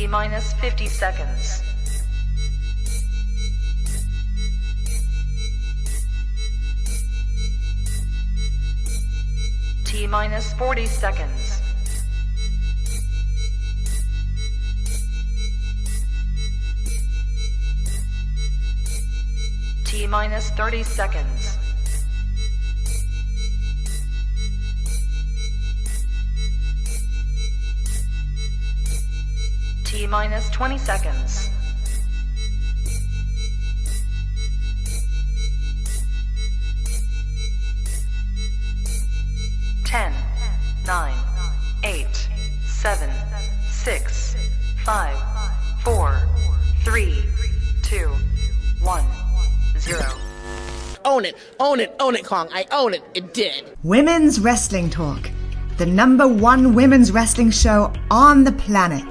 T-minus 50 seconds. T-minus 40 seconds. T-minus 30 seconds. T-minus 20 seconds. Ten, 9, 8, 7, 6, 5, 4, 3, 2, 1, 0. Own it, own it, own it, Kong. I own it. It did. Women's Wrestling Talk, the #1 women's wrestling show on the planet.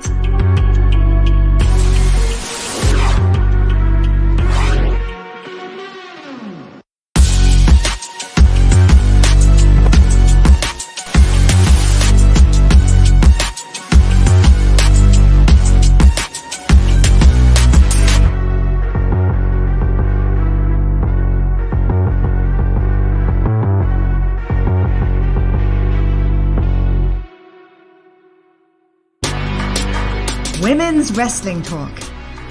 Women's Wrestling Talk,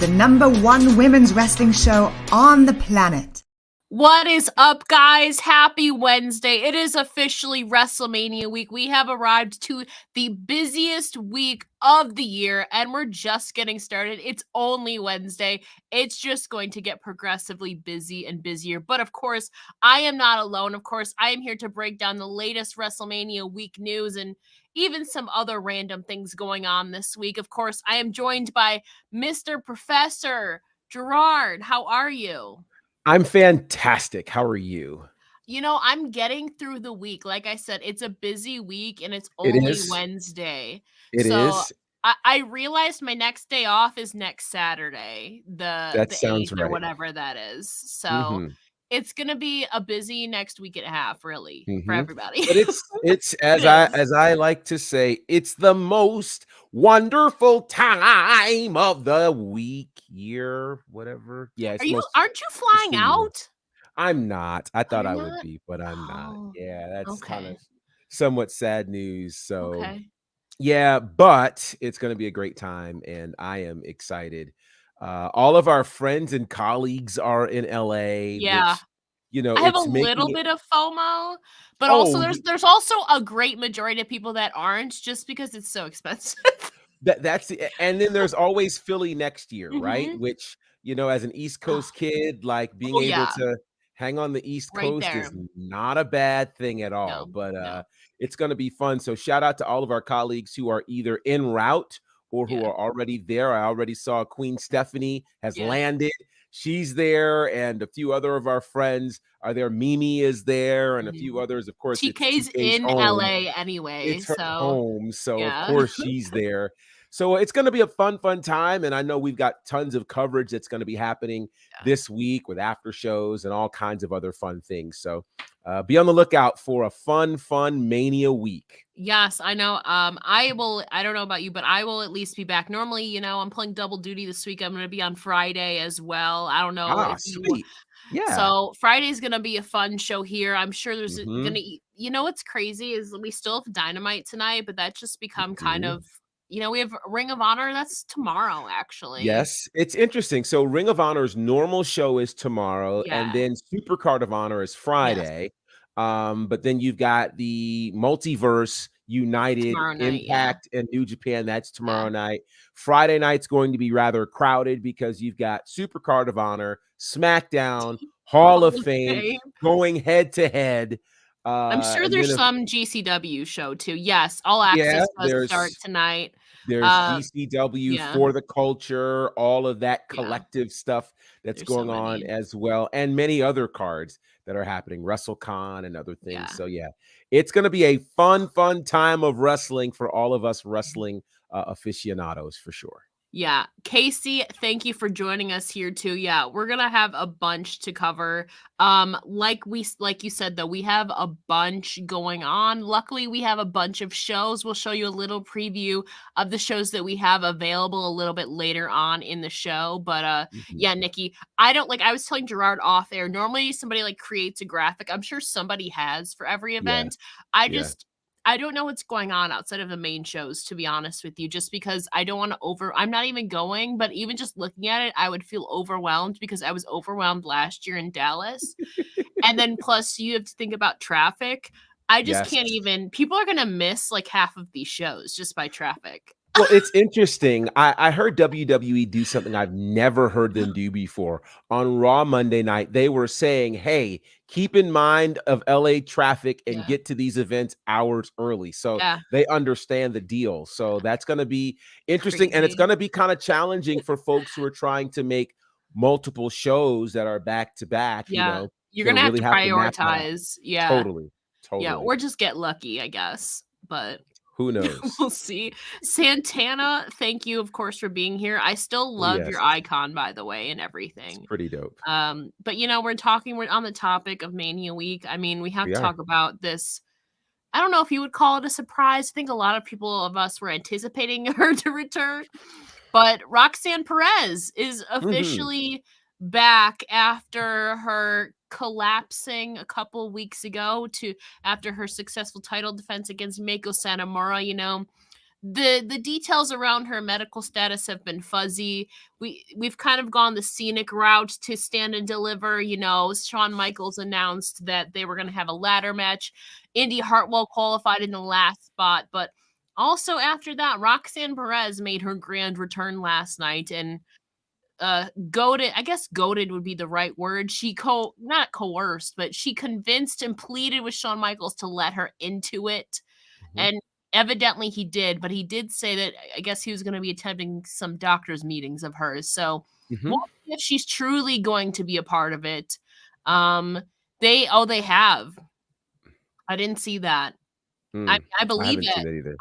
the #1 women's wrestling show on the planet. What is up, guys? Happy Wednesday. It is officially WrestleMania week. We have arrived to the busiest week of the year, and we're just getting started. It's only Wednesday. It's just going to get progressively busy and busier. But of course, I am not alone. Of course, I am here to break down the latest WrestleMania week news and even some other random things going on this week. Of course, I am joined by Mr. Professor Gerard. How are you? I'm fantastic. How are you? You know, I'm getting through the week. Like I said, it's a busy week and it's only Wednesday. It is. I realized my next day off is next Saturday, the sounds 8th or right. whatever that is. So it's gonna be a busy next week and a half, really, for everybody. But it's as I like to say, it's the most wonderful time of the week, year, whatever. Yeah, Aren't you flying out? I'm not. I thought I would not? be, but I'm not. Yeah, that's kind Okay. of somewhat sad news. So Okay. yeah, but it's going to be a great time, and I am excited. All of our friends and colleagues are in LA. Yeah. Which, you know, I have a it's little making bit of FOMO, but Oh, also there's also a great majority of people that aren't, just because it's so expensive. and then there's always Philly next year, right? Mhm. Which, you know, as an East Coast kid, like being able yeah. to hang on the East Right Coast there. is not a bad thing at all. No, But no. it's going to be fun. So shout out to all of our colleagues who are either en route or who Yeah. are already there. I already saw Queen Stephanie has Yeah. landed. She's there, and a few other of our friends are there. Mimi is there, and a few others. Of course, it's TK's in home. LA anyway, It's her so home, so of yeah. course she's there. So it's going to be a fun time, and I know we've got tons of coverage that's going to be happening this week with after shows and all kinds of other fun things. So be on the lookout for a fun Mania week. Yes, I know. I don't know about you, but I will at least be back. Normally, you know, I'm playing double duty this week. I'm going to be on Friday as well. I don't know if you. Sweet. Yeah. So Friday's going to be a fun show here. I'm sure there's going to, you know, what's crazy is we still have Dynamite tonight, but that's just become kind of, you know, we have Ring of Honor. That's tomorrow, actually. Yes, it's interesting. So Ring of Honor's normal show is tomorrow, and Yeah. then Supercard of Honor is Friday. But then you've got the Multiverse United, Tomorrow night, Impact, and New Japan. That's tomorrow night. Friday night's going to be rather crowded because you've got Supercard of Honor, SmackDown, Hall of Fame going head to head. I'm sure there's some GCW show too. Yes, All Access does start tonight. There's GCW for the culture, all of that collective stuff that's going on as well, and many other cards that are happening, WrestleCon and other things. So yeah, it's going to be a fun time of wrestling for all of us wrestling aficionados for sure. Yeah. Casey, thank you for joining us here too. Yeah, we're going to have a bunch to cover. Like you said though, we have a bunch going on. Luckily, we have a bunch of shows. We'll show you a little preview of the shows that we have available a little bit later on in the show. But Mhm. yeah, Nikki, I was telling Gerard off air. Normally somebody like creates a graphic. I'm sure somebody has for every Yeah, event. I yeah. just I don't know what's going on outside of the main shows, to be honest with you, just because I don't want to I'm not even going, but even just looking at it, I would feel overwhelmed because I was overwhelmed last year in Dallas. And then plus you have to think about traffic. I just Yes. can't even, people are going to miss like half of these shows just by traffic. Well, it's interesting. I heard WWE do something I've never heard them do before. On Raw Monday night, they were saying, hey, keep in mind of LA traffic and Yeah. get to these events hours early. So Yeah. they understand the deal. So that's going to be interesting. And it's Crazy. going to be kind of challenging for folks who are trying to make multiple shows that are back to back, Yeah. You're to going to have really to have to map that out. prioritize. Yeah. Totally. Yeah. Totally. Or just get lucky, I guess. But Who knows? we'll see. Santana, thank you, of course, for being here. I still Oh, love yes. your icon, by the way, and It's everything. pretty dope. But we're on the topic of Mania Week. I mean, we have We to are. talk about this. I don't know if you would call it a surprise. I think a lot of people of us were anticipating her to return. But Roxanne Perez is Mhm. officially back after her collapsing a couple weeks ago to after her successful title defense against Mako Satomura. The details around her medical status have been fuzzy. We've kind of gone the scenic route to Stand and Deliver. Shawn Michaels announced that they were going to have a ladder match. Indy Hartwell qualified in the last spot, but also after that, Roxanne Perez made her grand return last night and goaded, I guess goaded would be the right word. Not coerced, but she convinced and pleaded with Shawn Michaels to let her into it. Mhm. And evidently he did, but he did say that I guess he was going to be attending some doctor's meetings of hers. So we'll Mhm. see if she's truly going to be a part of it. Um, they have. I didn't see that. Mm. I I believe haven't seen it. that either.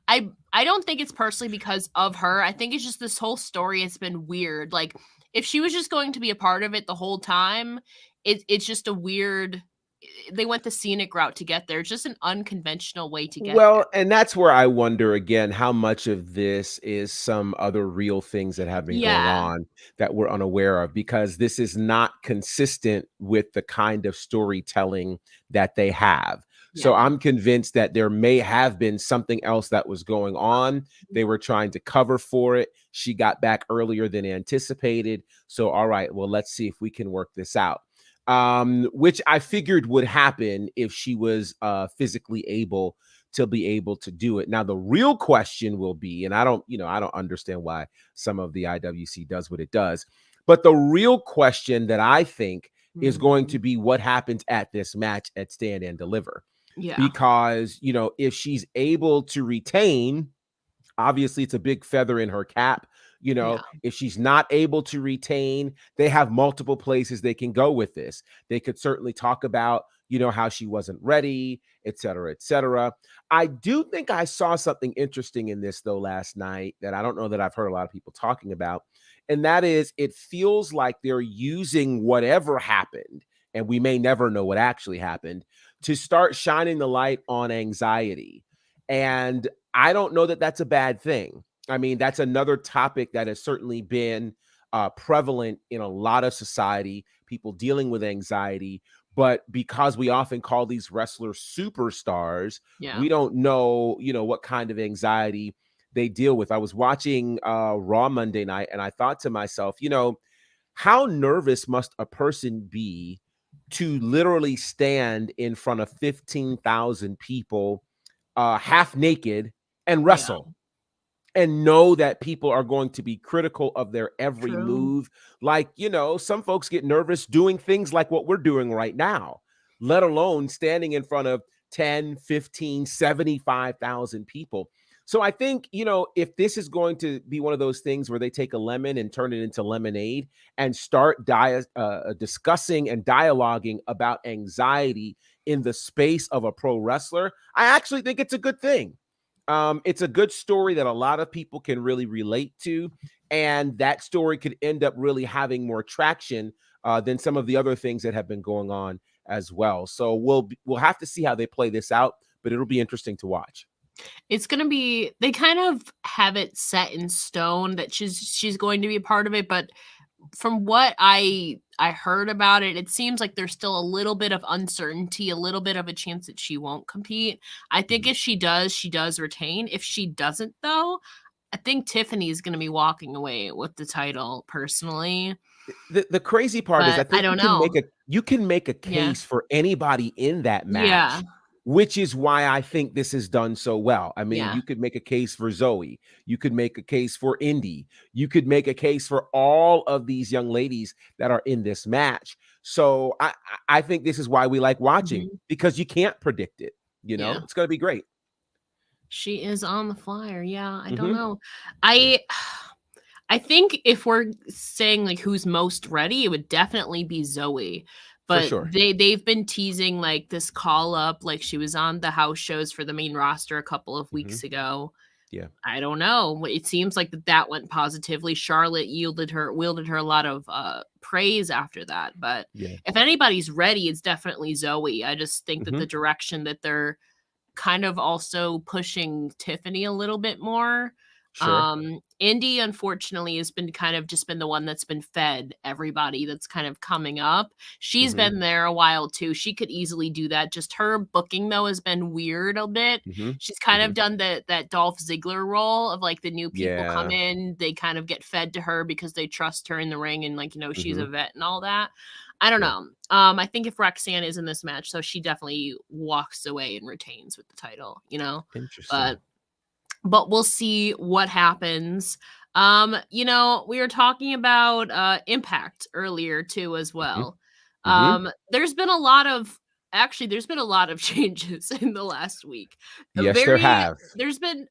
I I don't think it's personally because of her. I think it's just this whole story has been weird. Like if she was just going to be a part of it the whole time, it's just a weird they went the scenic route to get there. It's just an unconventional way to get there. Well, and that's where I wonder again how much of this is some other real things that have been going Yeah. on that we're unaware of, because this is not consistent with the kind of storytelling that they have. So Yeah. I'm convinced that there may have been something else that was going on. They were trying to cover for it. She got back earlier than anticipated. So, all right, well, let's see if we can work this out. Which I figured would happen if she was physically able to be able to do it. Now, the real question will be, and I don't understand why some of the IWC does what it does, but the real question that I think is going Mhm. to be what happens at this match at Stand and Deliver. Yeah. Because, if she's able to retain, obviously it's a big feather in her cap. Yeah. If she's not able to retain, they have multiple places they can go with this. They could certainly talk about, how she wasn't ready, et cetera, et cetera. I do think I saw something interesting in this though last night that I don't know that I've heard a lot of people talking about. And that is, it feels like they're using whatever happened, and we may never know what actually happened, to start shining the light on anxiety. And I don't know that that's a bad thing. I mean, that's another topic that has certainly been prevalent in a lot of society, people dealing with anxiety. But because we often call these wrestlers superstars, Yeah. we don't know, what kind of anxiety they deal with. I was watching Raw Monday night and I thought to myself, how nervous must a person be to literally stand in front of 15,000 people half naked and Yeah. wrestle and know that people are going to be critical of their every True. move. Like, some folks get nervous doing things like what we're doing right now, let alone standing in front of 10, 15, 75,000 people. So I think, if this is going to be one of those things where they take a lemon and turn it into lemonade and start discussing and dialoguing about anxiety in the space of a pro wrestler, I actually think it's a good thing. It's a good story that a lot of people can really relate to, and that story could end up really having more traction than some of the other things that have been going on as well. So we'll have to see how they play this out, but it'll be interesting to watch. It's gonna be they kind of have it set in stone that she's going to be a part of it, but from what I heard about it, it seems like there's still a little bit of uncertainty, a little bit of a chance that she won't compete. I think Mhm. if she does retain. If she doesn't, though, I think Tiffany's gonna be walking away with the title personally, The crazy part is I but I think don't know. you can make a Yeah. case for anybody in that Yeah. match, which is why I think this is done so well. I mean, Yeah. you could make a case for Zoe, you could make a case for Indy, you could make a case for all of these young ladies that are in this match. So I think this is why we like watching, Mhm. because you can't predict it. Yeah. It's going to be great. She is on the flyer. Yeah, I don't Hmm. know. Yeah, I I think if we're saying like who's most ready, it would definitely be Zoe. for But sure. they've been teasing like this call up, like she was on the house shows for the main roster a couple of Hmm. weeks ago. Yeah, I don't know. It seems like that went positively. Charlotte wielded her a lot of praise after that. But yeah. if anybody's ready, it's definitely Zoe. I just think that Hmm. the direction that they're kind of also pushing Tiffany a little bit more. Sure. Indy, unfortunately, has been kind of just been the one that's been fed everybody that's kind of coming up. She's Hmm. been there a while too. She could easily do that. Just her booking though has been weird a bit. Hmm. She's kind Hmm. of done that Dolph Ziggler role of like the new people come Yeah. in, they kind of get fed to her because they trust her in the ring and like she's a Hmm. vet and all that. I don't Yeah. know. I think if Roxanne is in this match, so she definitely walks away and retains with the title. Interesting. But we'll see what happens. We were talking about Impact earlier too as Hmm. well. Hmm. There's been a lot of changes in the last week. Yes, there have. There's been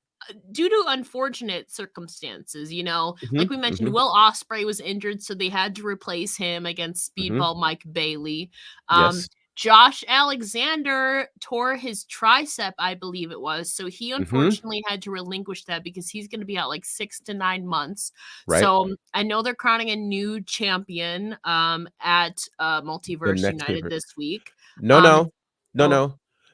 due to unfortunate circumstances, like Mhm, we mentioned, mhm, Will Ospreay was injured, so they had to replace him against mhm. Speedball Mike Bailey. Um, Yes. Josh Alexander tore his tricep, I believe it was. So he Mhm. unfortunately had to relinquish that because he's going to be out like 6 to 9 months. Right. So I know they're crowning a new champion at The Multiverse next United paper. this week. No, Um, no. No, oh, no.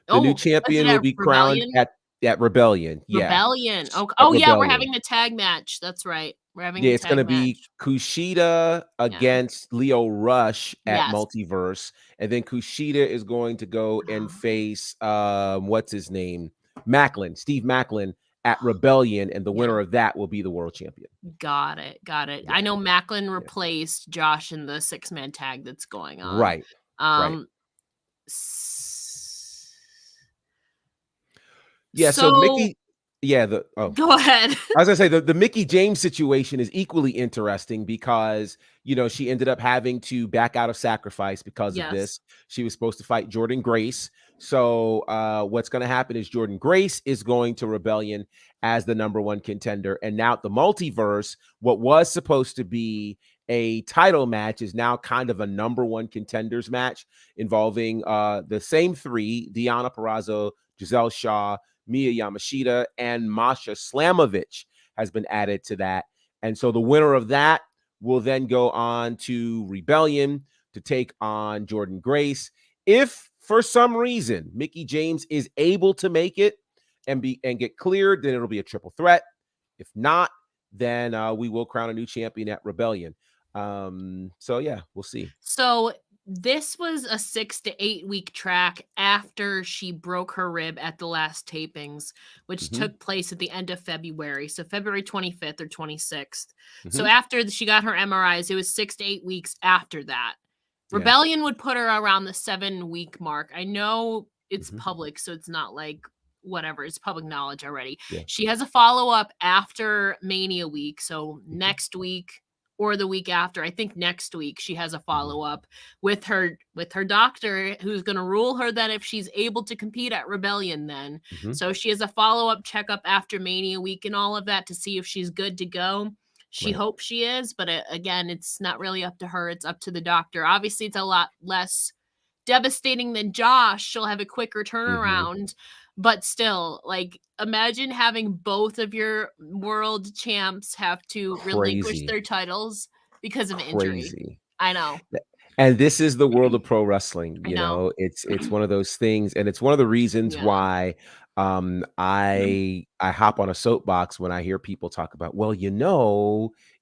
The new oh, is it champion will at be crowned Rebellion? at Rebellion. Yeah. Rebellion. Oh, At oh yeah, we're Rebellion. having the tag match. That's right. We're having Yeah, the it's gonna tag be match. Kushida Yeah. against Leo Rush at Yes. Multiverse, and then Kushida is going to go and face, what's his name? Macklin, Steve Macklin at Rebellion, and the Yeah. winner of that will be the world champion. Got it. Got it. Yeah, I know Macklin yeah. replaced Josh in the six-man tag that's going on. Right, right. Um s- Yeah, so so Mickey yeah, the oh. go ahead. I was gonna say the Mickey James situation is equally interesting because she ended up having to back out of Sacrifice because of Yes. this. She was supposed to fight Jordan Grace. So what's going to happen is Jordan Grace is going to Rebellion as the number one contender, and now at the Multiverse, what was supposed to be a title match is now kind of a number one contenders match involving the same three: Deonna Purrazzo, Giselle Shaw, Mia Yamashita, and Masha Slamovich has been added to that. And so the winner of that will then go on to Rebellion to take on Jordan Grace. If for some reason Mickey James is able to make it and get cleared, then it'll be a triple threat. If not, then we will crown a new champion at Rebellion. So yeah, we'll see. So this was a 6 to 8 week track after she broke her rib at the last tapings, which Hmm. took place at the end of February. So February 25th or 26th. So Hmm. after she got her MRIs, it was 6 to 8 weeks after that. Yeah. Rebellion would put her around the 7 week mark. I know it's Hmm. public, so it's not like whatever, it's public knowledge already. Yeah. She has a follow up after Mania week. So next week or the week after, I think next week she has a follow up with her doctor who's going to rule her that if she's able to compete at Rebellion then. Hmm. So she has a follow up checkup after Mania week and all of that to see if she's good to go. She Right. hopes she is, but again, it's not really up to her. It's up to the doctor. Obviously, it's a lot less devastating than Josh. She'll have a quicker Hmm. turnaround. But still, like, imagine having both of your world champs have to relinquish Crazy. their titles because of injury. Crazy. I know. And this is the world of pro wrestling, I know. it's one of those things, and it's one of the reasons Yeah. why, I hop on a soapbox when I hear people talk about, "Well,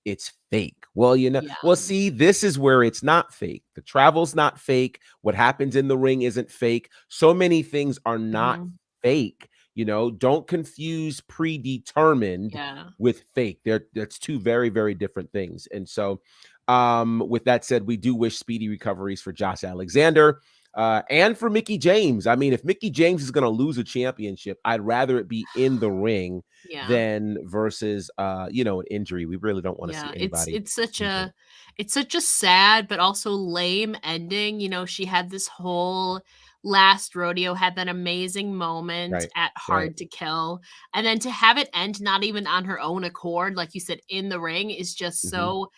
it's fake." Yeah. Well, see, this is where it's not fake. The travel's not fake. What happens in the ring isn't fake. So many things are not Mhm. fake, Don't confuse predetermined Yeah. with fake. That's two very, very different things, and so, with that said, we do wish speedy recoveries for Josh Alexander and for Mickey James. I mean, if Mickey James is going to lose a championship, I'd rather it be in the ring Yeah. than versus an injury. We really don't want to see Yeah, anybody injured. it's such a sad but also lame ending. She had this whole last rodeo, had that amazing moment Right, at right. Hard to Kill, and then to have it end not even on her own accord, like you said, in the ring is just Hmm. so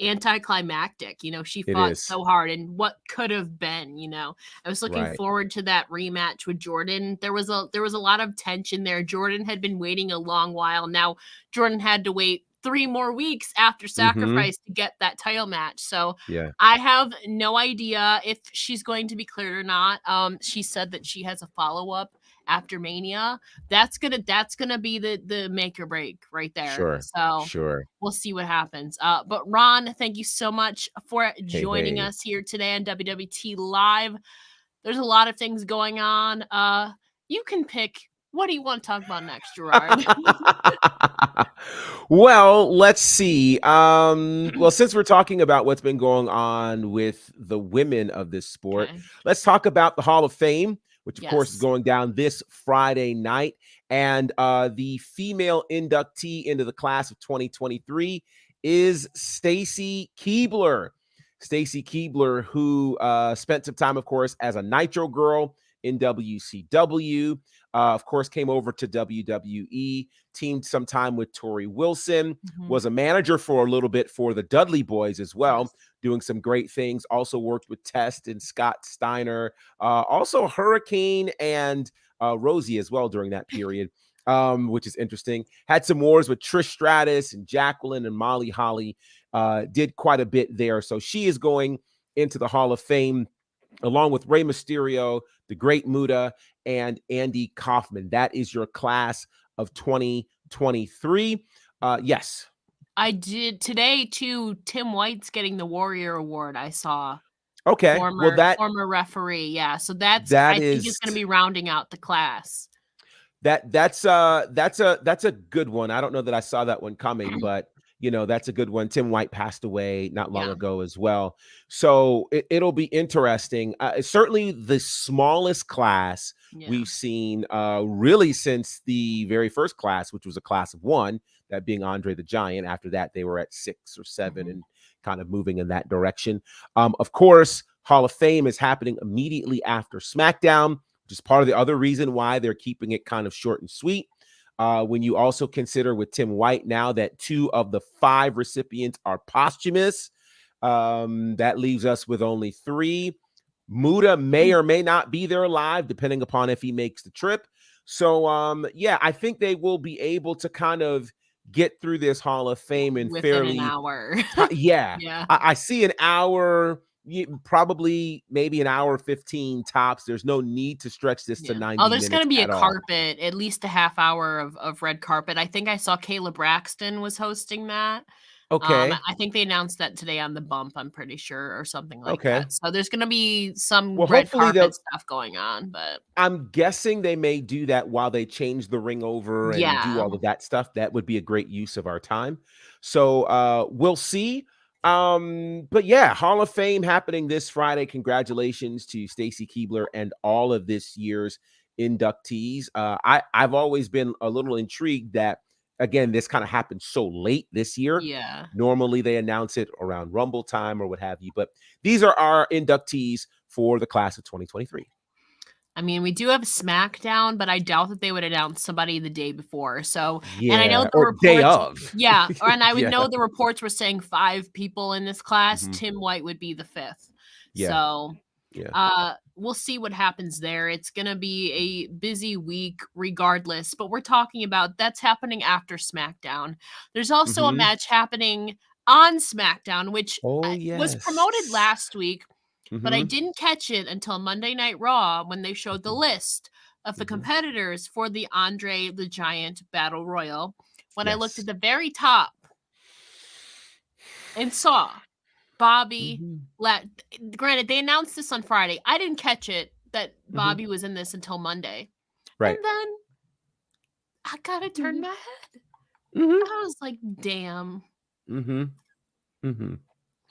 anticlimactic. She It fought is so hard and what could have been. I was looking right. forward to that rematch with Jordan. There was a lot of tension there. Jordan had been waiting a long while. Now Jordan had to wait 3 more weeks after Hmm. Sacrifice to get that title match. So Yeah. I have no idea if she's going to be cleared or not. She said that she has a follow-up after Mania. That's gonna be the make or break right there. Sure. So Sure. we'll see what happens. But Ron, thank you so much for Hey, joining hey. us here today on WWT Live. There's a lot of things going on. You can pick. What do you want to talk about next, Gerard? Well, let's see. Well, since we're talking about what's been going on with the women of this sport, Okay. let's talk about the Hall of Fame, which of course is Yes. going down this Friday night. And the female inductee into the class of 2023 is Stacy Keibler. Stacy Keibler, who spent some time, of course, as a Nitro girl in WCW. Of course, came over to WWE, teamed some time with Tori Wilson, Mhm. was a manager for a little bit for the Dudley Boys as well, Yes. doing some great things. Also worked with Test and Scott Steiner, also Hurricane and Rosie as well during that period, which is interesting. Had some wars with Trish Stratus and Jacqueline and Molly Holly. Did quite a bit there. So she is going into the Hall of Fame along with Rey Mysterio, the Great Muta, and Andy Kaufman. That is your class of 2023. Yes. I did today too. Tim White's getting the Warrior Award. I saw Okay. Well, former referee. Yeah, so that I think is is going to be rounding out the class. that's a good one. I don't know that I saw that one coming, but that's a good one. Tim White passed away not long Yeah, ago as well. So it'll be interesting. It's certainly the smallest class yeah. we've seen really since the very first class, which was a class of one, that being Andre the Giant. After that, they were at 6 or 7 Mhm. and kind of moving in that direction. Of course, Hall of Fame is happening immediately after SmackDown, which is part of the other reason why they're keeping it kind of short and sweet. When you also consider with Tim White now that 2 of the 5 recipients are posthumous, that leaves us with only 3. Muda may or may not be there alive, depending upon if he makes the trip. So, yeah, I think they will be able to kind of get through this Hall of Fame in Within an fairly hour. yeah. Yeah, I see an hour, probably maybe an hour 15 tops. There's no need to stretch this to yeah. Oh, 90 there's going minutes to be a at all. carpet, at least a half hour of red carpet. I think I saw Kayla Braxton was hosting that. Okay. I think they announced that today on the bump, I'm pretty sure, or something like Okay. that. So there's going to be some Well, red hopefully carpet they'll stuff going on, but I'm guessing they may do that while they change the ring over and do yeah. all of that stuff. That would be a great use of our time. So we'll see. But yeah, Hall of Fame happening this Friday. Congratulations to Stacy Keibler and all of this year's inductees. I've always been a little intrigued that again, this kind of happened so late this year. Yeah. Normally they announce it around Rumble time or what have you, but these are our inductees for the class of 2023. I mean, we do have SmackDown, but I doubt that they would announce somebody the day before. So, and I know Yeah, the or day reports, of. yeah, and I would Yeah. know the reports were saying 5 people in this class. Mhm. Tim White would be the 5th. Yeah. So, Yeah. We'll see what happens there. It's gonna be a busy week regardless, but we're talking about that's happening after SmackDown. There's also a Mhm. match happening on SmackDown, which Oh, was promoted yes. last week, but I Mhm. didn't catch it until Monday Night Raw when they showed the Mhm. list of the Mhm. competitors for the Andre the Giant Battle Royal. When I looked Yes. at the very top and saw Bobby, Mhm. granted, they announced this on Friday. I didn't catch it that Mhm. Bobby was in this until Monday. And Right. then I gotta turn Mhm. my head. Mhm. I was like, damn. Mhm. Mhm.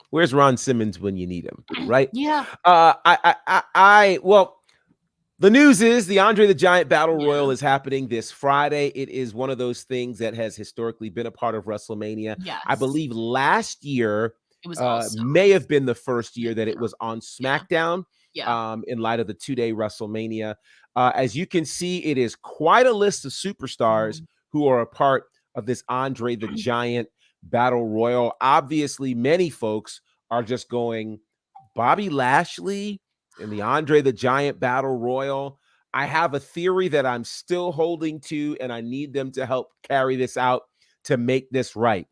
Where's Ron Simmons when you need him, right? Yeah. Well, the news is the Andre the Giant Battle Yeah. Royal is happening this Friday. It is one of those things that has historically been a part of WrestleMania. I Yes. believe last year It was also. may have been the first year that it SmackDown. was on Yeah. SmackDown Yeah. in light of the 2-day WrestleMania. As you can see, it is quite a list of superstars Mhm. who are a part of this Andre the Giant Battle Royal. Obviously, many folks are just going, Bobby Lashley in the Andre the Giant Battle Royal. I have a theory that I'm still holding to, and I need them to help carry this out to make this right.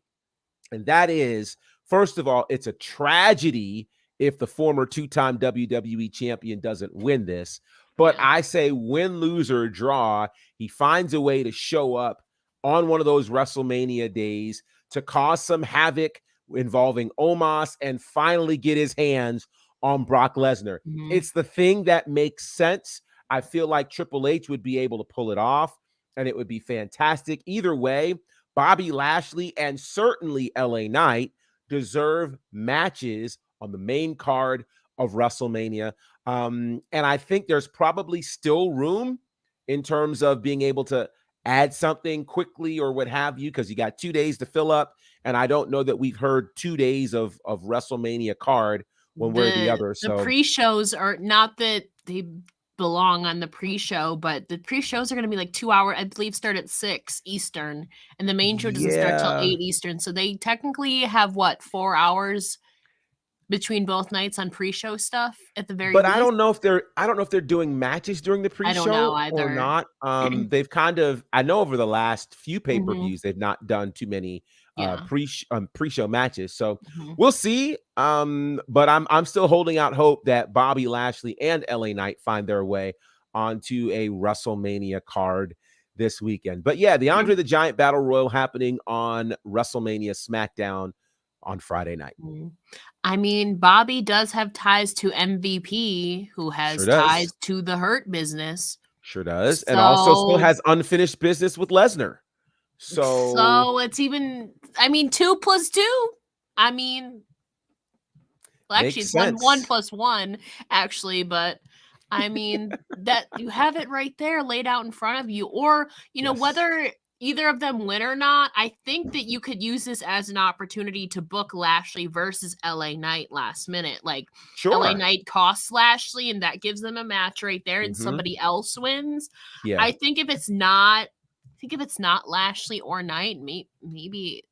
And that is, first of all, it's a tragedy if the former two-time WWE champion doesn't win this. But Yeah. I say win, lose, or draw, he finds a way to show up on one of those WrestleMania days to cause some havoc involving Omos and finally get his hands on Brock Lesnar. Mhm. It's the thing that makes sense. I feel like Triple H would be able to pull it off, and it would be fantastic. Either way, Bobby Lashley and certainly LA Knight deserve matches on the main card of WrestleMania. And I think there's probably still room in terms of being able to add something quickly or what have you, because you got 2 days to fill up. And I don't know that we've heard 2 days of WrestleMania card one way or the other. The So, pre-shows are not that they belong on the pre-show, but the pre-shows are gonna be like 2 hour, I believe start at 6 Eastern, and the main show doesn't start till yeah. 8 Eastern. So they technically have what, 4 hours between both nights on pre-show stuff at the very But least? I don't know if they're doing matches during the I don't know pre-show or either. not. They've kind of, I know over the last few Mhm. pay-per-views, they've not done too many Yeah. pre-show matches. So Mhm. we'll see. But I'm still holding out hope that Bobby Lashley and LA Knight find their way onto a WrestleMania card this weekend. But yeah, the Andre the Giant Battle Royal happening on WrestleMania SmackDown on Friday night. Mhm. I mean, Bobby does have ties to MVP, who Sure has does. ties to the Hurt Business. Sure does, and also still So has unfinished business with Lesnar. So, so it's even, I mean, 2 plus 2. I mean, well, actually, makes it's 1 sense. plus 1, actually, but I mean, that you have it right there laid out in front of you. Or, Yes. whether either of them win or not, I think that you could use this as an opportunity to book Lashley versus LA Knight last minute. Like, LA Sure. Knight costs Lashley, and that gives them a match right there, and Mhm. somebody else wins. Yeah. I think if it's not Lashley or Knight, maybe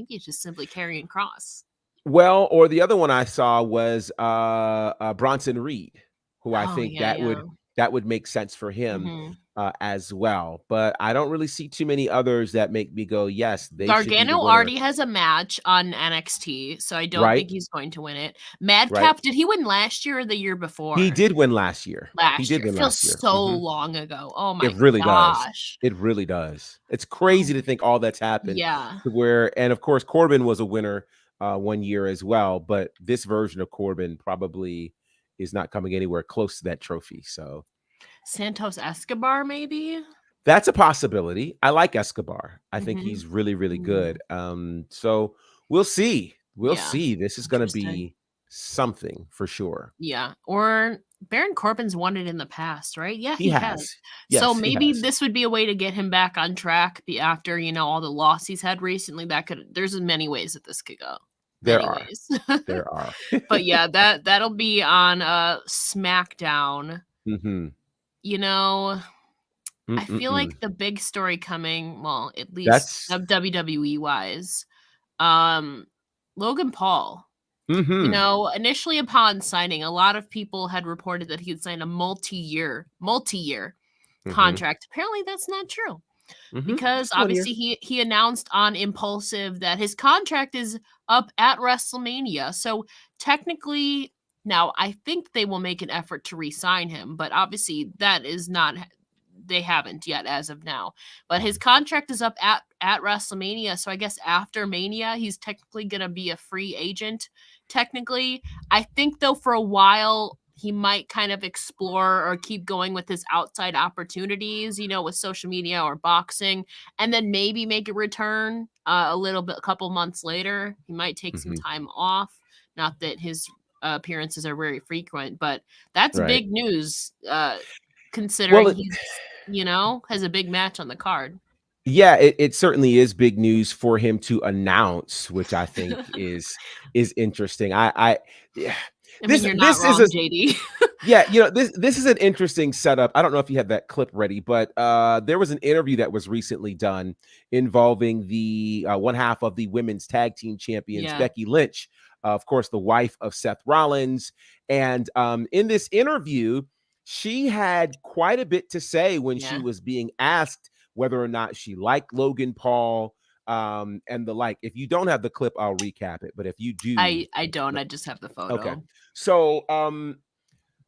it's just simply carrying Cross. Well, or the other one I saw was, Bronson Reed, who I Oh, think yeah, yeah. that would make sense for him, Mhm. as well, but I don't really see too many others that make me go, "Yes, they should be the Gargano winner." already has a match on NXT, so I don't Right? think he's going to win it. Right? Madcap, did he win last year or the year He before? did win last year. He Last did year. It win feels last year. so Mhm. long ago. Oh It my really does. gosh. It really does. It's Oh, crazy to think all that's happened yeah. to where, and of course, Corbin was a winner one year as well, but this version of Corbin probably is not coming anywhere close to that trophy. So Santos Escobar, maybe? that's a possibility. I like Escobar. I think Mhm. he's really, really Mm, good. So we'll see. We'll yeah. see. This is going to Interesting. be something for sure. Yeah. Or Baron Corbin's won it in the past, right? Yeah, He he has. has. So Yes, he maybe has. this would be a way to get him back on track after, all the loss he's had recently. There's many ways that this could go. There Many are. ways. There are. But yeah, that'll be on SmackDown. hmm You know, I feel Mm-mm-mm. like the big story coming, well, at least That's WWE wise, um, Logan Paul. You know, initially upon signing, a lot of people had reported that he had signed a multi-year contract. Apparently, that's not true because Just 1 year. obviously he announced on Impulsive that his contract is up at WrestleMania. So technically, now I think they will make an effort to re-sign him, but obviously that is not. They haven't yet as of now. But his contract is up at WrestleMania. So I guess after Mania, he's technically going to be a free agent. Technically, I think though for a while he might kind of explore or keep going with his outside opportunities, you know, with social media or boxing, and then maybe make a return a couple months later. He might take some time off. Not that his appearances are very frequent, but that's Right. big news considering Well, he's, you know, has a big match on the card. yeah, it certainly is big news for him to announce, which I think is interesting. Yeah. I mean, you're not This wrong, is a JD. yeah, you know, this is an interesting setup. I don't know if you have that clip ready, but there was an interview that was recently done involving the one half of the women's tag team champions, Yeah. Becky Lynch, of course, the wife of Seth Rollins. And in this interview, she had quite a bit to say when she Yeah. was being asked whether or not she liked Logan Paul and the like. If you don't have the clip, I'll recap it. But if you do, I don't. I just have the photo. okay.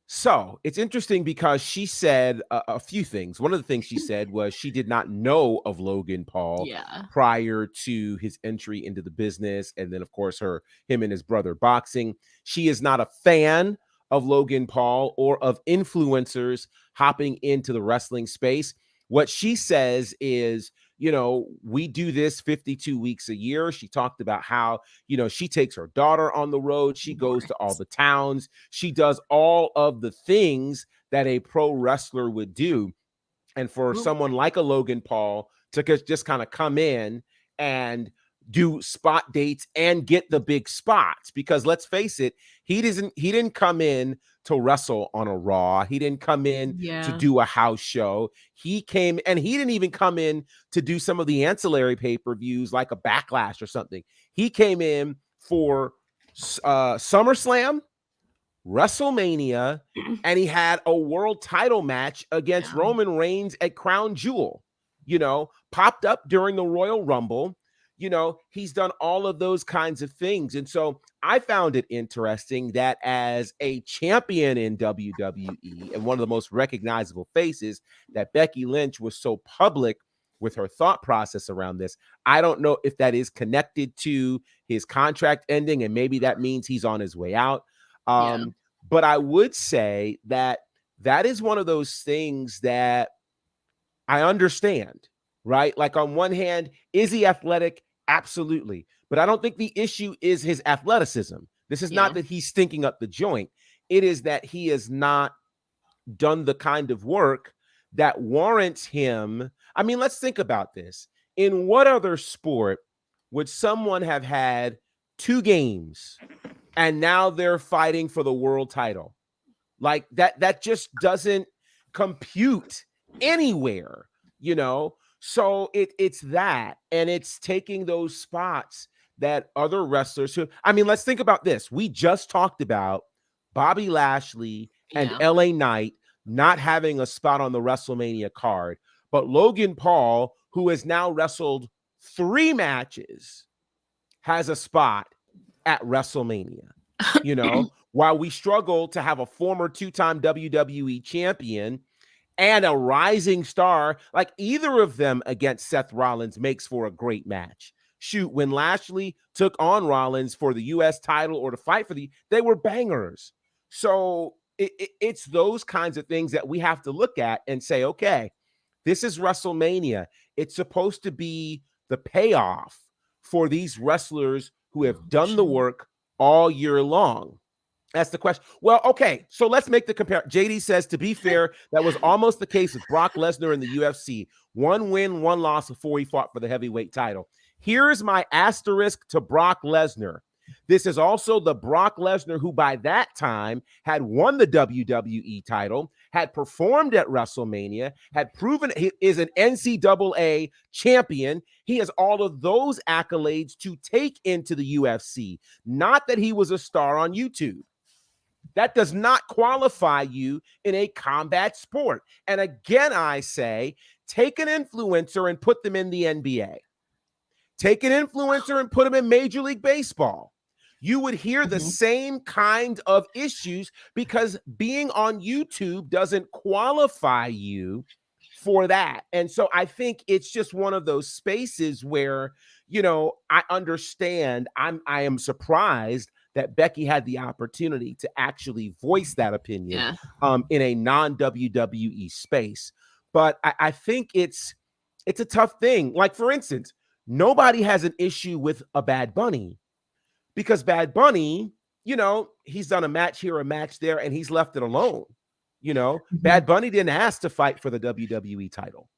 So it's interesting because she said a few things. One of the things she said was she did not know of Logan Paul Yeah. prior to his entry into the business. And then, of course, him and his brother boxing. She is not a fan of Logan Paul or of influencers hopping into the wrestling space. What she says is, you know, we do this 52 weeks a year. She talked about how, you know, she takes her daughter on the road. She goes to all the towns. She does all of the things that a pro wrestler would do. And for someone like a Logan Paul to just kind of come in and do spot dates and get the big spots, because let's face it, he didn't come in to wrestle on a Raw. He didn't come in to do a house show. He came, and he didn't even come in to do some of the ancillary pay-per-views like a Backlash or something. He came in for SummerSlam, WrestleMania, and he had a world title match against Roman Reigns at Crown Jewel, you know, popped up during the Royal Rumble. You know, he's done all of those kinds of things. And so I found it interesting that as a champion in WWE and one of the most recognizable faces, that Becky Lynch was so public with her thought process around this. I don't know if that is connected to his contract ending, and maybe that means he's on his way out. But I would say that is one of those things that I understand, right? Like on one hand, is he athletic? Absolutely. But I don't think the issue is his athleticism. This is not that he's stinking up the joint. It is that he has not done the kind of work that warrants him. I mean, let's think about this. In what other sport would someone have had 2 games and now they're fighting for the world title? Like that just doesn't compute anywhere, you know? So it's that, and it's taking those spots that other wrestlers who, I mean, let's think about this. We just talked about Bobby Lashley and LA Knight not having a spot on the WrestleMania card, but Logan Paul, who has now wrestled 3 matches, has a spot at WrestleMania. You know, while we struggle to have a former 2-time WWE champion and a rising star, like either of them against Seth Rollins makes for a great match. Shoot, when Lashley took on Rollins for the U.S. title or to fight for they were bangers. So it's those kinds of things that we have to look at and say, okay, this is WrestleMania. It's supposed to be the payoff for these wrestlers who have done the work all year long. That's the question. Well, okay, so let's make the comparison. JD says, to be fair, that was almost the case with Brock Lesnar in the UFC. 1 win, 1 loss before he fought for the heavyweight title. Here's my asterisk to Brock Lesnar. This is also the Brock Lesnar who by that time had won the WWE title, had performed at WrestleMania, had proven he is an NCAA champion. He has all of those accolades to take into the UFC. Not that he was a star on YouTube. That does not qualify you in a combat sport. And again, I say, take an influencer and put them in the NBA. Take an influencer and put them in Major League Baseball. You would hear the same kind of issues because being on YouTube doesn't qualify you for that. And so I think it's just one of those spaces where, I understand. I am surprised that Becky had the opportunity to actually voice that opinion in a non-WWE space. But I think it's a tough thing. Like, for instance, nobody has an issue with a Bad Bunny because Bad Bunny, he's done a match here, a match there, and he's left it alone. Bad Bunny didn't ask to fight for the WWE title,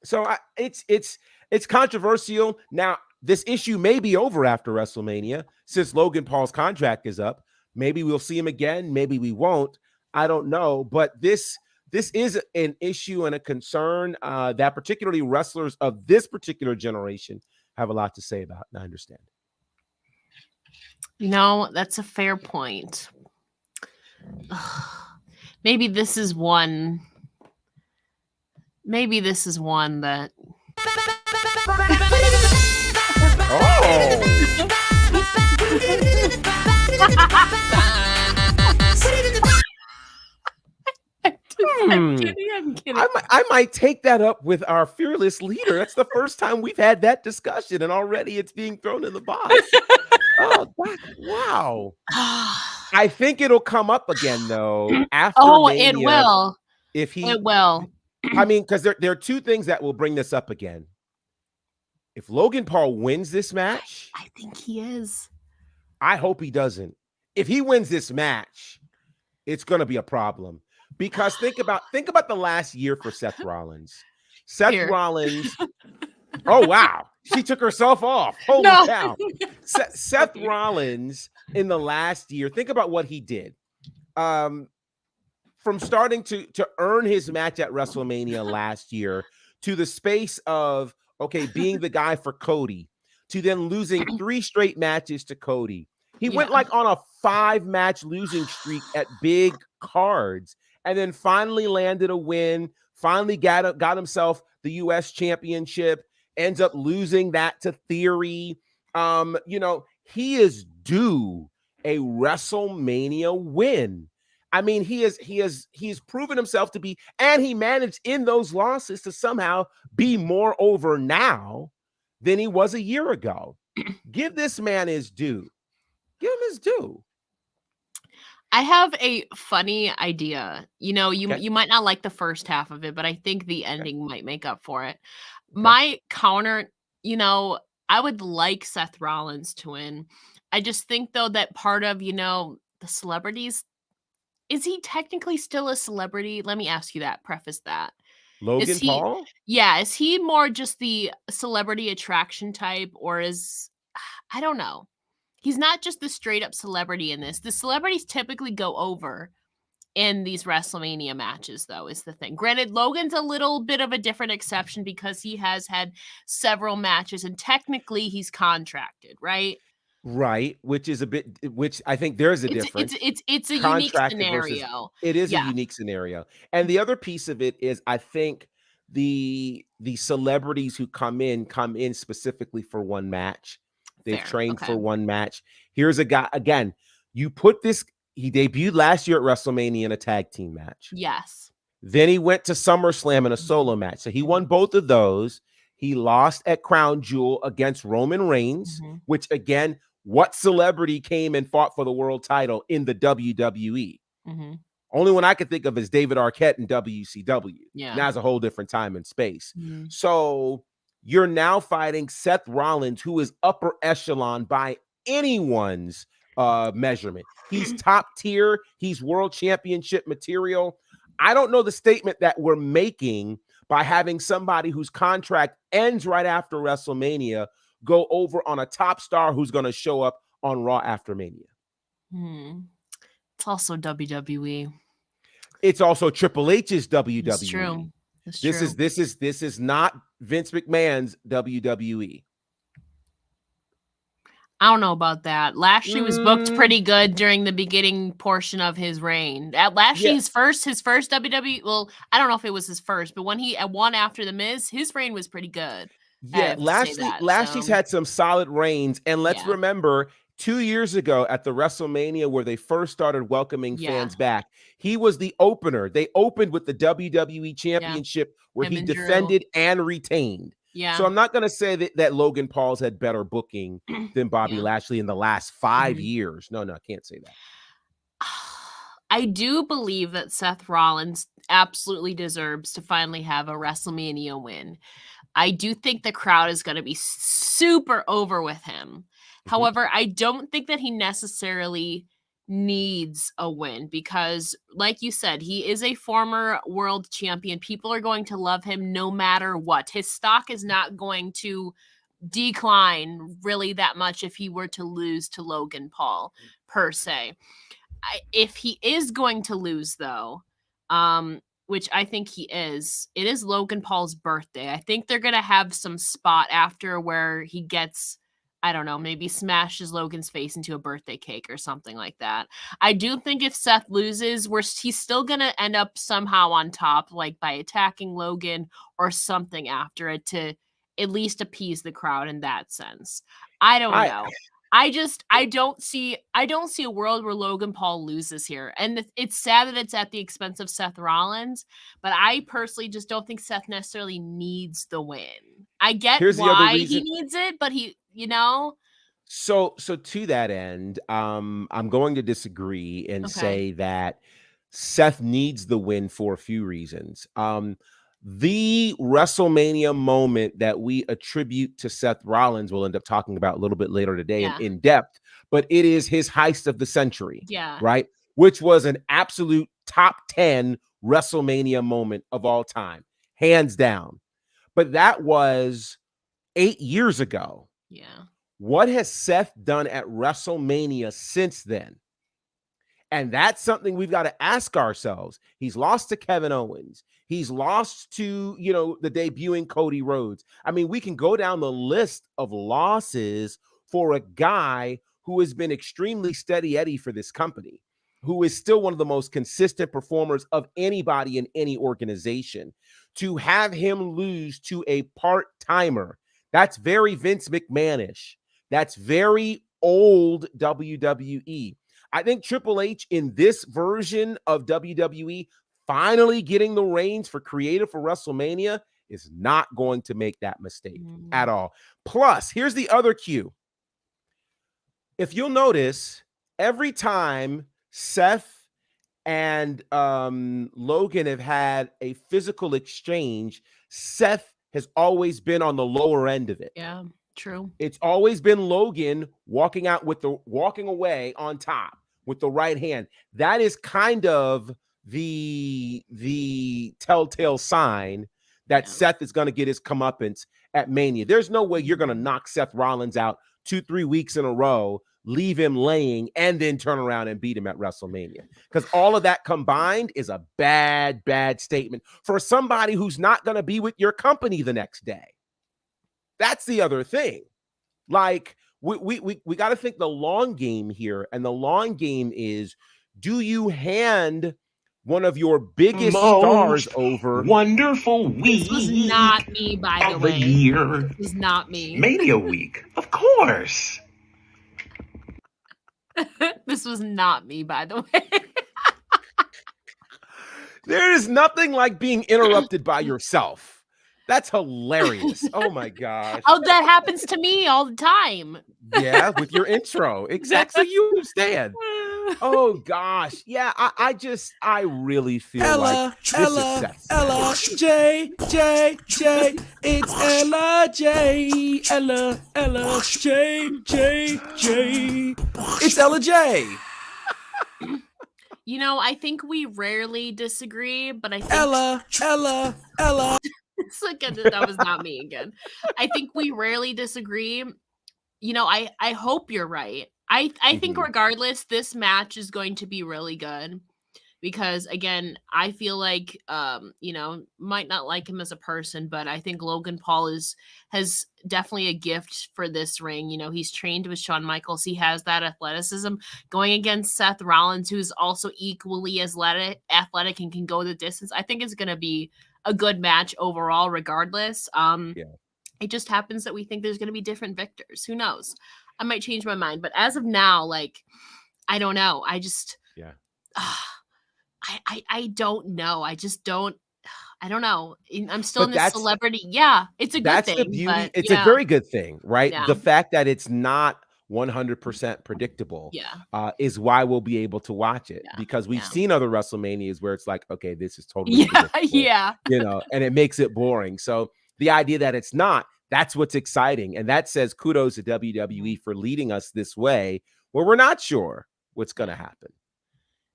So it's controversial. Now, this issue may be over after WrestleMania since Logan Paul's contract is up. Maybe we'll see him again. Maybe we won't. I don't know. But this is an issue and a concern that particularly wrestlers of this particular generation have a lot to say about. And I understand. That's a fair point. Maybe this is one that. I'm kidding. I might take that up with our fearless leader. That's the first time we've had that discussion, and already it's being thrown in the box. Oh, wow. I think it'll come up again, though, after Mania, it will. It will. I mean, because there are two things that will bring this up again. If Logan Paul wins this match, I think he is. I hope he doesn't. If he wins this match, it's going to be a problem. Because think about the last year for Seth Rollins. Rollins. Oh, wow. She took herself off. Holy cow. Seth Rollins in the last year, think about what he did. From starting to earn his match at WrestleMania last year to the space of, being the guy for Cody, to then losing 3 straight matches to Cody. He went like on a 5-match losing streak at big cards and then finally landed a win, finally got himself the U.S. championship, ends up losing that to Theory. He is due a WrestleMania win. I mean, he's proven himself to be, and he managed in those losses to somehow be more over now than he was a year ago. Give this man his due. Give him his due. I have a funny idea. You might not like the first half of it, but I think the ending might make up for it. My counter, I would like Seth Rollins to win. I just think, though, that part of, the celebrities, is he technically still a celebrity? Let me ask you that, preface that. Logan Paul? Yeah, is he more just the celebrity attraction type, or I don't know. He's not just the straight up celebrity in this. The celebrities typically go over in these WrestleMania matches, though, is the thing. Granted, Logan's a little bit of a different exception because he has had several matches and technically he's contracted, right? Right, which I think there's a difference. It's a unique scenario. It is a unique scenario. And the other piece of it is, I think the celebrities who come in specifically for one match. They've trained for one match. Here's a guy, again, he debuted last year at WrestleMania in a tag team match. Yes. Then he went to SummerSlam in a solo match. So he won both of those. He lost at Crown Jewel against Roman Reigns, which, again, what celebrity came and fought for the world title in the WWE? Only one I could think of is David Arquette in WCW. Yeah. Now it's a whole different time and space. So you're now fighting Seth Rollins, who is upper echelon by anyone's measurement. He's top tier. He's world championship material. I don't know the statement that we're making by having somebody whose contract ends right after WrestleMania go over on a top star who's going to show up on Raw after Mania. It's also WWE. It's also Triple H's WWE. It's true. It's This true. this is not Vince McMahon's WWE. I don't know about that. Lashley was booked pretty good during the beginning portion of his reign. At Lashley, his first WWE. Well, I don't know if it was his first, but when he won after the Miz, his reign was pretty good. Yeah, Lashley's had some solid reigns, and let's remember 2 years ago at the WrestleMania where they first started welcoming fans back, he was the opener. They opened with the WWE Championship where he defended and retained. Yeah. So I'm not going to say that Logan Paul's had better booking than Bobby Lashley in the last 5 years. No, I can't say that. I do believe that Seth Rollins absolutely deserves to finally have a WrestleMania win. I do think the crowd is going to be super over with him. However, I don't think that he necessarily needs a win because, like you said, he is a former world champion. People are going to love him no matter what. His stock is not going to decline really that much if he were to lose to Logan Paul, per se. If he is going to lose, though, which I think he is, it is Logan Paul's birthday. I think they're going to have some spot after where he gets, I don't know, maybe smashes Logan's face into a birthday cake or something like that. I do think if Seth loses, he's still going to end up somehow on top, like by attacking Logan or something after it to at least appease the crowd in that sense. I don't know. I don't see a world where Logan Paul loses here. And it's sad that it's at the expense of Seth Rollins, but I personally just don't think Seth necessarily needs the win. I get why he needs it, but So to that end, I'm going to disagree and say that Seth needs the win for a few reasons. The WrestleMania moment that we attribute to Seth Rollins, we'll end up talking about a little bit later today in depth, but it is his heist of the century, right? Which was an absolute top 10 WrestleMania moment of all time, hands down. But that was 8 years ago. Yeah. What has Seth done at WrestleMania since then? And that's something we've got to ask ourselves. He's lost to Kevin Owens. He's lost to, the debuting Cody Rhodes. I mean, we can go down the list of losses for a guy who has been extremely steady Eddie for this company, who is still one of the most consistent performers of anybody in any organization. To have him lose to a part-timer, that's very Vince McMahon-ish. That's very old WWE. I think Triple H in this version of WWE finally getting the reins for creative for WrestleMania is not going to make that mistake at all. Plus, here's the other cue. If you'll notice, every time Seth and Logan have had a physical exchange, Seth has always been on the lower end of it. Yeah, true. It's always been Logan walking away on top with the right hand. That is kind of the telltale sign that Seth is going to get his comeuppance at Mania. There's no way you're going to knock Seth Rollins out 2-3 weeks in a row, leave him laying, and then turn around and beat him at WrestleMania. Because all of that combined is a bad statement for somebody who's not going to be with your company the next day. That's the other thing. Like, we got to think the long game here. And the long game is, do you hand one of your biggest stars over? Wonderful week. This was not me, by the way. Year. This was not me. Mania week. Of course. This was not me, by the way. There is nothing like being interrupted by yourself. That's hilarious. Oh my gosh. Oh, that happens to me all the time. Yeah, with your intro. Exactly. You understand. Oh gosh. Yeah, I really feel like this is Seth's Ella, J, it's Ella J, Ella, J, it's Ella J. I think we rarely disagree, but I think Ella. it's like that was not me again. I think we rarely disagree. I hope you're right. I think regardless, this match is going to be really good. because again, I feel like might not like him as a person, but I think Logan Paul has definitely a gift for this ring. He's trained with Shawn Michaels. He has that athleticism going against Seth Rollins, who's also equally as athletic and can go the distance. I think it's going to be a good match overall, regardless. It just happens that we think there's going to be different victors. Who knows? I might change my mind, but as of now, like, I don't know. I just, I don't know. I just don't. I don't know. I'm still in this celebrity. Yeah, it's a good thing. That's the beauty. But It's a very good thing, right? Yeah. The fact that it's not 100% predictable is why we'll be able to watch it, because we've seen other WrestleManias where it's like, okay, this is totally predictable, and it makes it boring. So the idea that it's not, that's what's exciting. And that says kudos to WWE for leading us this way where we're not sure what's going to happen.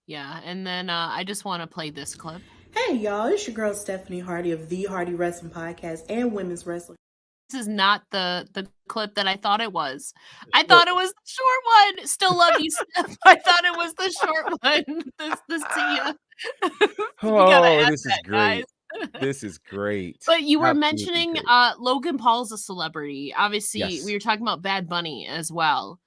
Yeah. And then I just want to play this clip. Hey, y'all. It's your girl, Stephanie Hardy of The Hardy Wrestling Podcast and Women's Wrestling. This is not the clip that I thought it was. I thought it was the short one. Still love you, Steph. I thought it was the short one. This to you. This is great. This is great. But you were mentioning Logan Paul's a celebrity. Obviously, we were talking about Bad Bunny as well.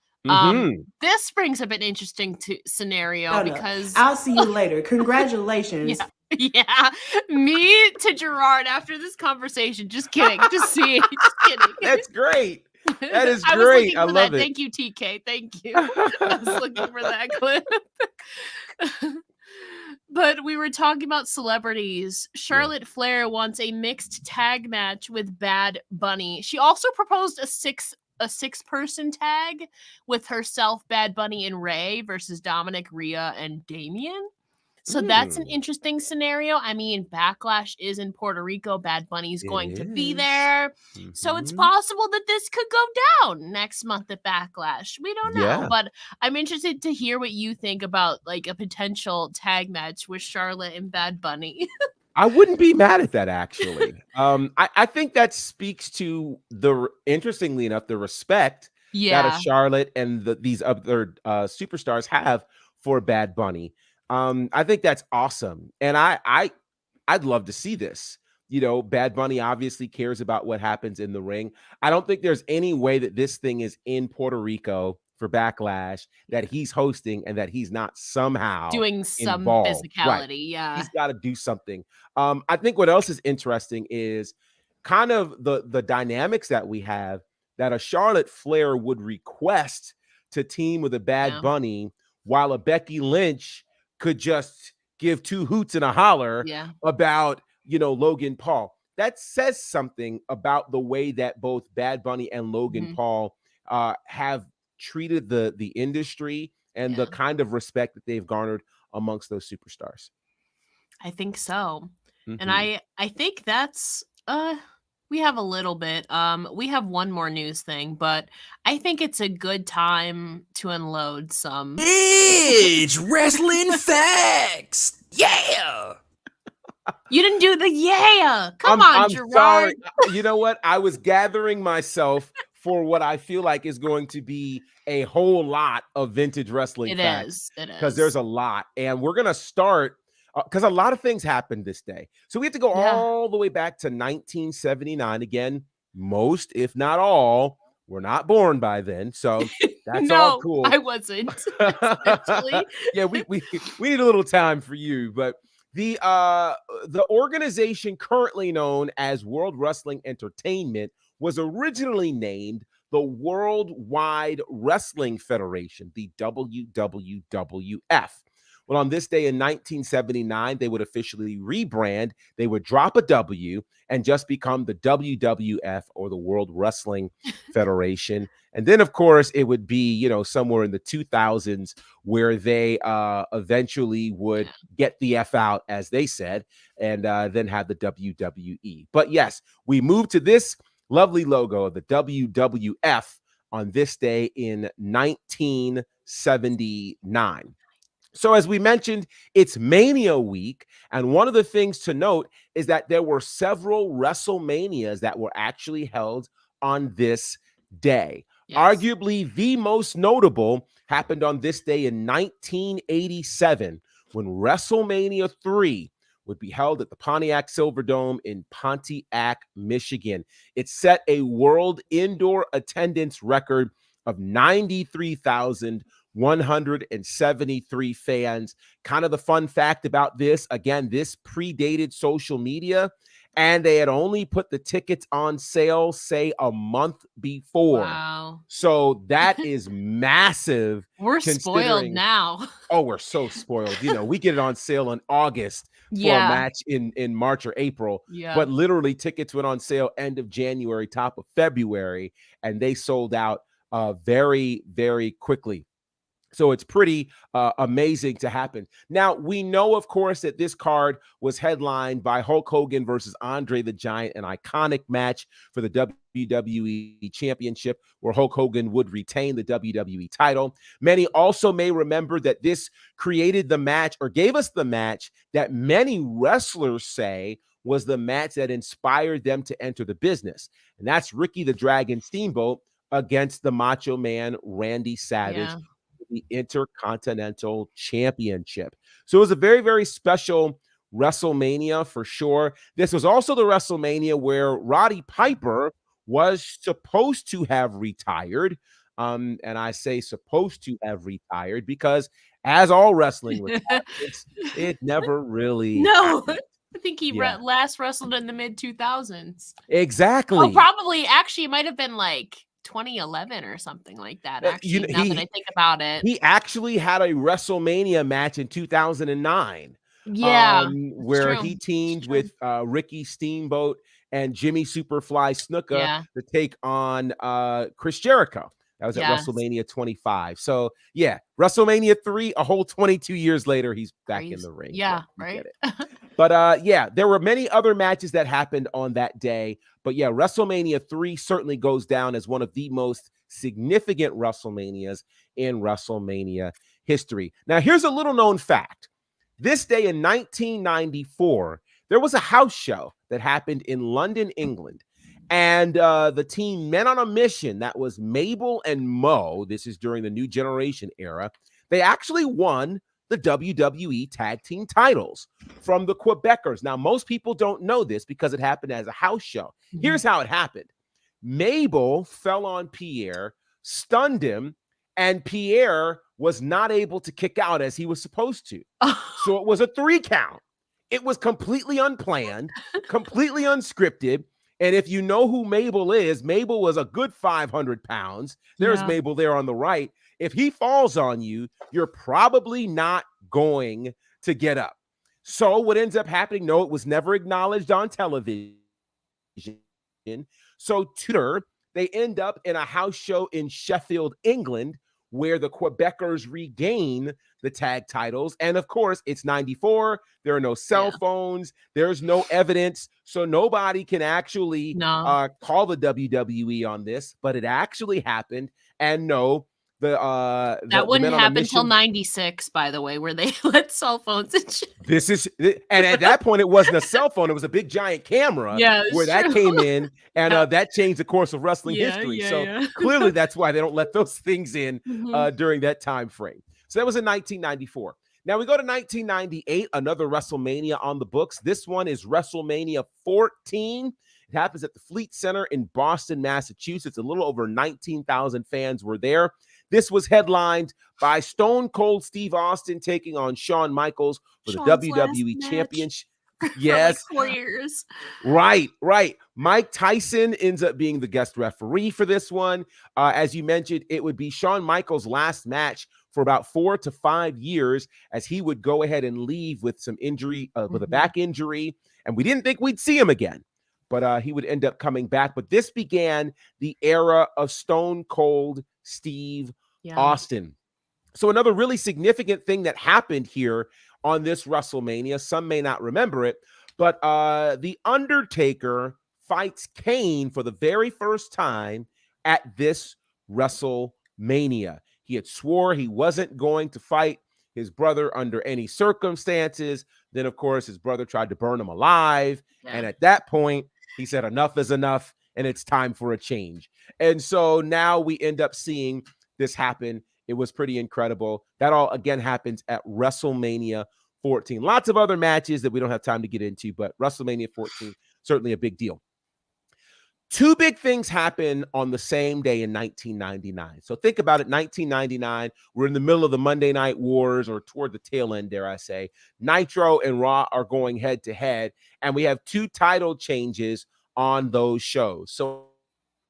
This brings up an interesting scenario because I'll see you later. Congratulations. Yeah, me to Gerard after this conversation. Just kidding. Just kidding. That's great. That is great. I love it. Thank you, TK. Thank you. I was looking for that clip. But we were talking about celebrities. Charlotte Flair wants a mixed tag match with Bad Bunny. She also proposed a six-person tag with herself, Bad Bunny, and Ray versus Dominic, Rhea, and Damian. So that's an interesting scenario. I mean, Backlash is in Puerto Rico. Bad Bunny's going to be there. So it's possible that this could go down next month at Backlash. We don't know. But I'm interested to hear what you think about like a potential tag match with Charlotte and Bad Bunny. I wouldn't be mad at that, actually. I think that speaks to interestingly enough, the respect that a Charlotte and these other superstars have for Bad Bunny. I think that's awesome. And I'd love to see this. Bad Bunny obviously cares about what happens in the ring. I don't think there's any way that this thing is in Puerto Rico for Backlash that he's hosting and that he's not somehow doing some involved. physicality. Right. Yeah. He's got to do something. I think what else is interesting is kind of the dynamics that we have that a Charlotte Flair would request to team with a Bad Bunny while a Becky Lynch could just give two hoots and a holler about, Logan Paul. That says something about the way that both Bad Bunny and Logan Paul have treated the industry and the kind of respect that they've garnered amongst those superstars. I think so. And I think that's we have a little bit. We have one more news thing, but I think it's a good time to unload some. It's wrestling facts. Yeah. You didn't do the Come on, I'm Gerard. sorry. You know what? I was gathering myself for what I feel like is going to be a whole lot of vintage wrestling facts. It is. Because there's a lot. And we're going to start because a lot of things happened this day. So we have to go all the way back to 1979. Again, most, if not all, were not born by then. So that's all cool. I wasn't. Yeah, we need a little time for you. But the organization currently known as World Wrestling Entertainment was originally named the Worldwide Wrestling Federation, the WWF. Well, on this day in 1979, they would officially rebrand. They would drop a W and just become the WWF, or the World Wrestling Federation. And then, of course, it would be, somewhere in the 2000s where they eventually would get the F out, as they said, and then have the WWE. But yes, we moved to this lovely logo of the WWF on this day in 1979. So as we mentioned, it's Mania week. And one of the things to note is that there were several WrestleManias that were actually held on this day. Yes. Arguably the most notable happened on this day in 1987 when WrestleMania 3 would be held at the Pontiac Silverdome in Pontiac, Michigan. It set a world indoor attendance record of 93,173 fans. Kind of the fun fact about this, again, this predated social media, and they had only put the tickets on sale, say, a month before. Wow. So that is massive. We're spoiled now. Oh, we're so spoiled. We get it on sale in August for a match in March or April. Yeah. But literally tickets went on sale end of January, top of February, and they sold out very, very quickly. So it's pretty amazing to happen. Now, we know, of course, that this card was headlined by Hulk Hogan versus Andre the Giant, an iconic match for the WWE Championship, where Hulk Hogan would retain the WWE title. Many also may remember that this created the match, or gave us the match, that many wrestlers say was the match that inspired them to enter the business. And that's Ricky the Dragon Steamboat against the Macho Man Randy Savage. The Intercontinental Championship. So it was a very, very special WrestleMania for sure. This was also the WrestleMania where Roddy Piper was supposed to have retired. And I say supposed to have retired because, as all wrestling retires, it never really happened. I think he last wrestled in the mid 2000s. Exactly. Oh, probably. Actually, it might have been like 2011 or something like that. Actually, now that I think about it, he actually had a WrestleMania match in 2009. Yeah, where he teamed with Ricky Steamboat and Jimmy Superfly Snuka to take on Chris Jericho. That was at WrestleMania 25. So yeah, WrestleMania 3, a whole 22 years later, he's back in the ring. Yeah, right. But there were many other matches that happened on that day. But yeah, WrestleMania 3 certainly goes down as one of the most significant WrestleManias in WrestleMania history. Now, here's a little known fact. This day in 1994, there was a house show that happened in London, England. And the team Men on a Mission, that was Mabel and Mo. This is during the New Generation era. They actually won the WWE Tag Team titles from the Quebecers. Now, most people don't know this because it happened as a house show. Here's how it happened. Mabel fell on Pierre, stunned him, and Pierre was not able to kick out as he was supposed to. So it was a 3 count. It was completely unplanned, completely unscripted. And if you know who Mabel is, Mabel was a good 500 pounds. There's Mabel there on the right. If he falls on you, you're probably not going to get up. So what ends up happening, no, it was never acknowledged on television. So Tudor, they end up in a house show in Sheffield, England, where the Quebecers regain the tag titles. And of course, it's 94. There are no cell phones. There's no evidence. So nobody can actually call the WWE on this, but it actually happened. And no, that wouldn't happen until 96, by the way, where they let cell phones and at that point it wasn't a cell phone, it was a big giant camera where that came in, and that changed the course of wrestling history. So clearly that's why they don't let those things in during that time frame. So that was in 1994. Now we go to 1998, another WrestleMania on the books. This one is WrestleMania 14. It happens at the Fleet Center in Boston, Massachusetts. A little over 19,000 fans were there. This was headlined by Stone Cold Steve Austin taking on Shawn Michaels for the WWE Championship. Yes. For like 4 years. Right. Mike Tyson ends up being the guest referee for this one. As you mentioned, it would be Shawn Michaels' last match for about 4 to 5 years, as he would go ahead and leave with some injury, with a back injury. And we didn't think we'd see him again, but he would end up coming back. But this began the era of Stone Cold Steve Austin. So another really significant thing that happened here on this WrestleMania, some may not remember it, but The Undertaker fights Kane for the very first time at this WrestleMania. He had swore he wasn't going to fight his brother under any circumstances. Then, of course, his brother tried to burn him alive. And at that point, he said, enough is enough, and it's time for a change. And so now we end up seeing this happen. It was pretty incredible. That all, again, happens at WrestleMania 14. Lots of other matches that we don't have time to get into, but WrestleMania 14, certainly a big deal. Two big things happen on the same day in 1999. So think about it, 1999, we're in the middle of the Monday Night Wars, or toward the tail end, dare I say. Nitro and Raw are going head to head, and we have two title changes on those shows. So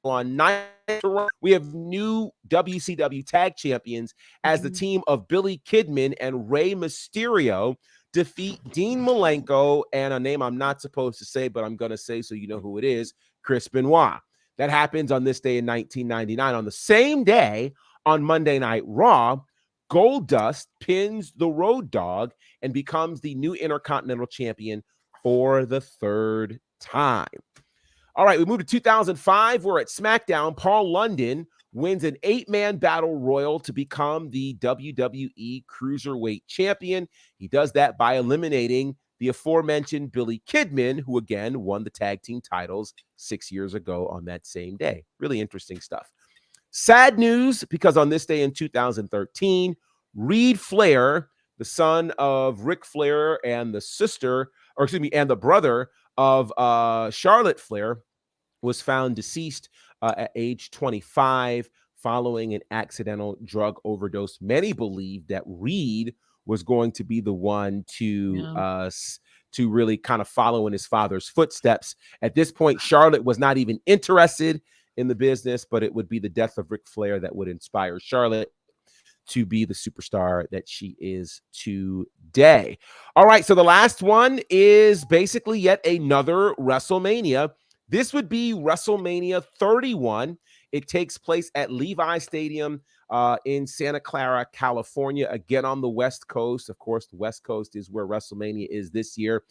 on Nitro, we have new WCW tag champions as the team of Billy Kidman and Rey Mysterio defeat Dean Malenko and a name I'm not supposed to say, but I'm going to say so you know who it is, Chris Benoit. That happens on this day in 1999. On the same day, on Monday Night Raw, Goldust pins the Road Dogg and becomes the new Intercontinental Champion for the third time. All right, we move to 2005. We're at SmackDown. Paul London wins an 8-man battle royal to become the WWE Cruiserweight Champion. He does that by eliminating the aforementioned Billy Kidman, who again won the tag team titles 6 years ago on that same day. Really interesting stuff. Sad news, because on this day in 2013, Reed Flair, the son of Ric Flair and the brother of Charlotte Flair, was found deceased at age 25 following an accidental drug overdose. Many believe that Reed was going to be the one to really kind of follow in his father's footsteps. At this point, Charlotte was not even interested in the business, but it would be the death of Ric Flair that would inspire Charlotte to be the superstar that she is today. All right, so the last one is basically yet another WrestleMania. This would be WrestleMania 31. It takes place at Levi Stadium in Santa Clara, California, again on the West Coast. Of course, the West Coast is where WrestleMania is this year.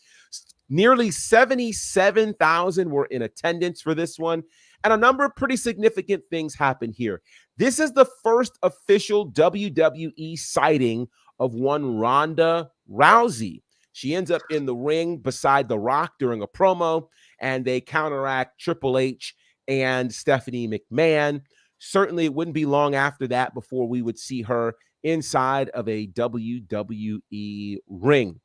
Nearly 77,000 were in attendance for this one, and a number of pretty significant things happen here. This is the first official WWE sighting of one Ronda Rousey. She ends up in the ring beside The Rock during a promo, and they counteract Triple H and Stephanie McMahon. Certainly, it wouldn't be long after that before we would see her inside of a WWE ring.